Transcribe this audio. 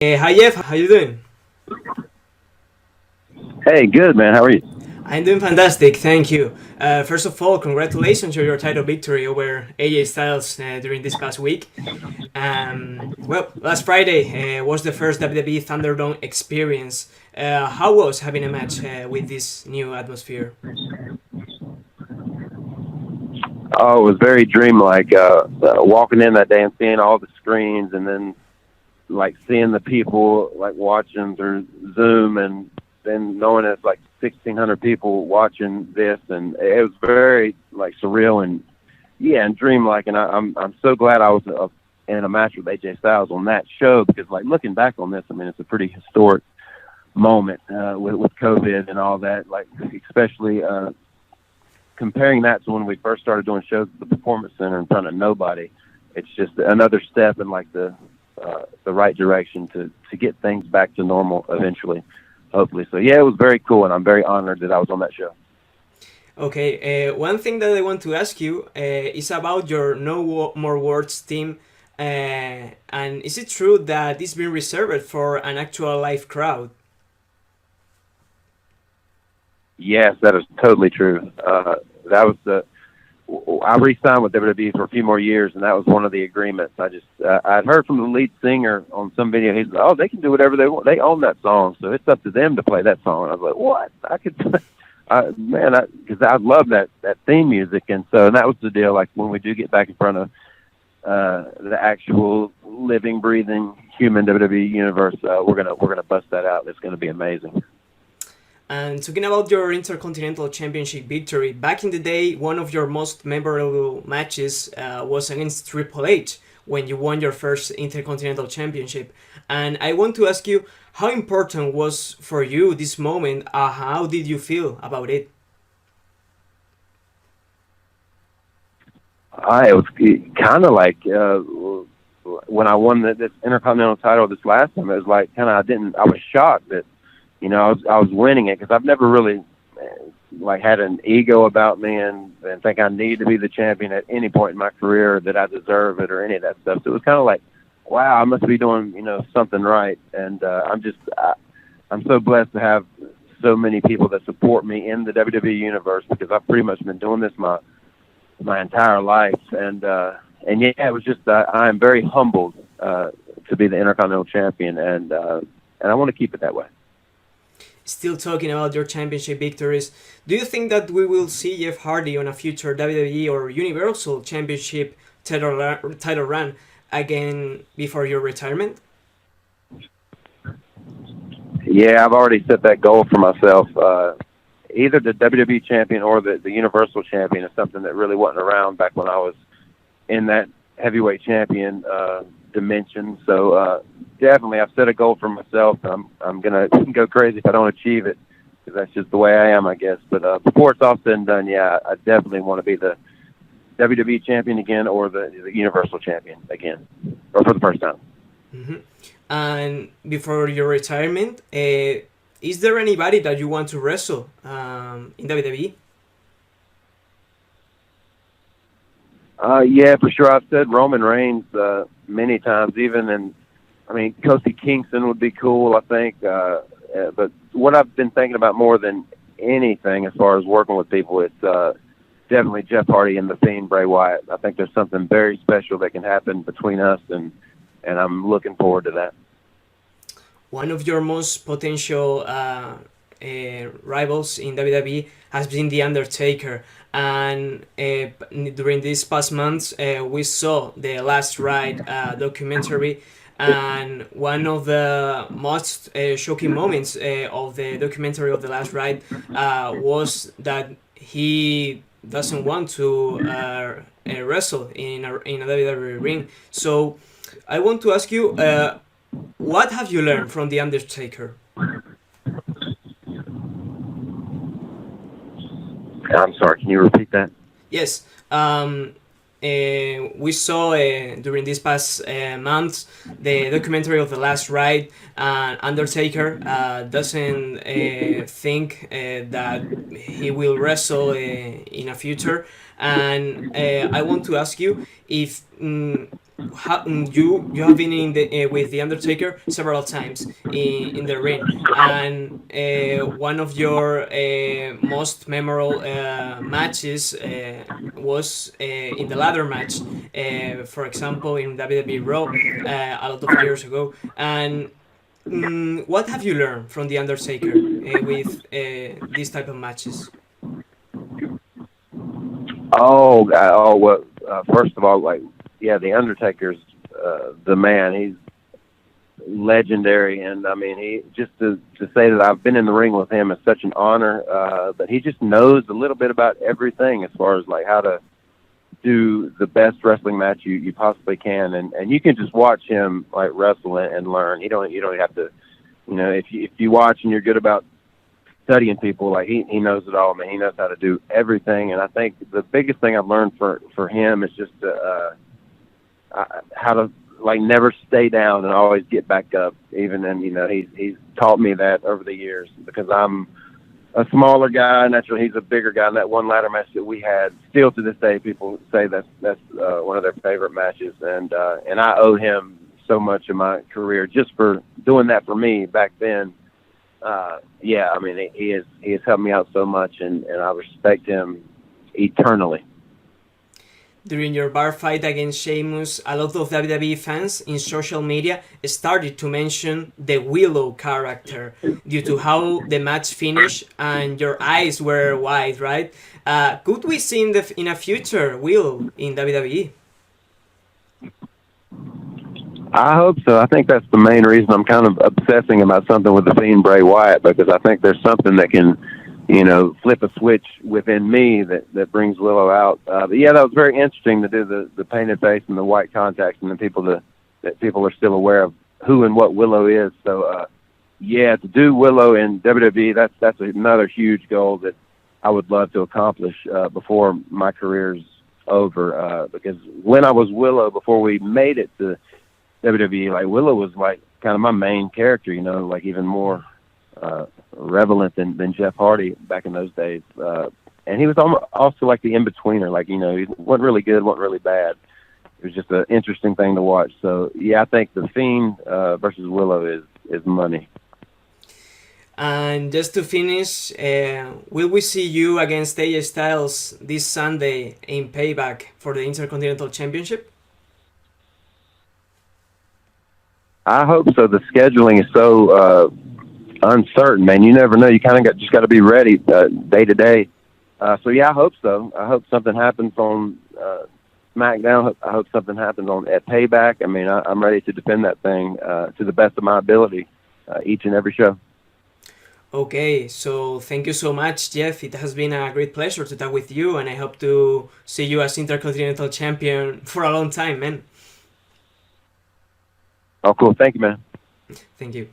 Hi Jeff, how you doing? Hey, good man. How are you? I'm doing fantastic, thank you. First of all, congratulations on your title victory over AJ Styles during this past week. Well, last Friday was the first WWE Thunderdome experience. How was having a match with this new atmosphere? Oh, it was very dreamlike. Walking in that day and seeing all the screens, and then like seeing the people like watching through Zoom, and then knowing it's like 1,600 people watching this, and it was very like surreal and yeah, and dreamlike. And I'm so glad I was in a match with AJ Styles on that show because like looking back on this, I mean it's a pretty historic moment with COVID and all that. Like especially comparing that to when we first started doing shows at the Performance Center in front of nobody, it's just another step in like the right direction to get things back to normal eventually, hopefully. So yeah, it was very cool, and I'm very honored that I was on that show. Okay, one thing that I want to ask you is about your More Words team. And is it true that it's been reserved for an actual live crowd? Yes, that is totally true. That was the I re-signed with WWE for a few more years, and that was one of the agreements. I'd heard from the lead singer on some video. He's like, "Oh, they can do whatever they want. They own that song, so it's up to them to play that song." And I was like, "What? I could, because I love that theme music." And so that was the deal. Like when we do get back in front of the actual living, breathing human WWE universe, we're gonna bust that out. It's gonna be amazing. And talking about your Intercontinental Championship victory, back in the day, one of your most memorable matches was against Triple H when you won your first Intercontinental Championship. And I want to ask you, how important was for you this moment? How did you feel about it? It was kind of like when I won this Intercontinental title this last time. It was like kind of I was shocked that I was winning it because I've never really like had an ego about me and think I need to be the champion at any point in my career, that I deserve it or any of that stuff. So it was kind of like, wow, I must be doing something right, and I'm so blessed to have so many people that support me in the WWE universe because I've pretty much been doing this my entire life, and yeah, it was just I am very humbled to be the Intercontinental Champion, and I want to keep it that way. Still talking about your championship victories, do you think that we will see Jeff Hardy on a future WWE or Universal Championship title run again before your retirement? Yeah, I've already set that goal for myself. Either the WWE champion or the Universal champion is something that really wasn't around back when I was in that heavyweight champion dimension. So definitely, I've set a goal for myself. I'm gonna go crazy if I don't achieve it because that's just the way I am, I guess. But before it's all said and done, yeah, I definitely want to be the WWE champion again or the Universal champion again, or for the first time. Hmm. And before your retirement, is there anybody that you want to wrestle in WWE? Yeah, for sure. I've said Roman Reigns many times, even, and I mean Kofi Kingston would be cool. I think, but what I've been thinking about more than anything, as far as working with people, it's definitely Jeff Hardy and the Fiend Bray Wyatt. I think there's something very special that can happen between us, and I'm looking forward to that. One of your most potential rivals in WWE has been the Undertaker, and during these past months, we saw the Last Ride documentary, and one of the most shocking moments of the documentary of the Last Ride was that he doesn't want to wrestle in a WWE ring. So I want to ask you, what have you learned from the Undertaker? I'm sorry. Can you repeat that? Yes, we saw during these past months the documentary of the Last Ride. Undertaker doesn't think that he will wrestle in a future, and I want to ask you if You have been in the with the Undertaker several times in the ring, and one of your most memorable matches was in the ladder match, for example, in WWE Raw a lot of years ago. And what have you learned from the Undertaker with these type of matches? Well, first of all, like, yeah, the Undertaker's the man. He's legendary, and I mean, he just to say that I've been in the ring with him is such an honor. But he just knows a little bit about everything as far as like how to do the best wrestling match you possibly can, and you can just watch him like wrestle and learn. You don't have to, if you watch and you're good about studying people, like he knows it all. I mean, he knows how to do everything, and I think the biggest thing I've learned for him is just how to like never stay down and always get back up. Even and he's taught me that over the years because I'm a smaller guy. Naturally, he's a bigger guy. And that one ladder match that we had, still to this day, people say that's one of their favorite matches, and I owe him so much of my career just for doing that for me back then. Yeah, I mean, he has helped me out so much, and I respect him eternally. During your bar fight against Sheamus, a lot of WWE fans in social media started to mention the Willow character due to how the match finished and your eyes were wide, right? Could we see in a future Willow in WWE? I hope so. I think that's the main reason I'm kind of obsessing about something with the Fiend Bray Wyatt, because I think there's something that can, flip a switch within me that brings Willow out. But yeah, that was very interesting to do the painted face and the white contacts, and then that people are still aware of who and what Willow is. So yeah, to do Willow in WWE, that's another huge goal that I would love to accomplish before my career's over. Because when I was Willow, before we made it to WWE, like Willow was like kind of my main character, like even more relevant than Jeff Hardy back in those days. And he was also like the in-betweener, like, he wasn't really good, wasn't really bad. It was just an interesting thing to watch. So yeah, I think the Fiend versus Willow is money. And just to finish, will we see you against AJ Styles this Sunday in Payback for the Intercontinental Championship? I hope so. The scheduling is so uncertain, man. You never know. You kind of just got to be ready day to day. So yeah, I hope so. I hope something happens on SmackDown. I hope something happens at Payback. I mean, I'm ready to defend that thing to the best of my ability each and every show. Okay, so thank you so much, Jeff. It has been a great pleasure to talk with you, and I hope to see you as Intercontinental Champion for a long time, man. Oh, cool. Thank you, man. Thank you.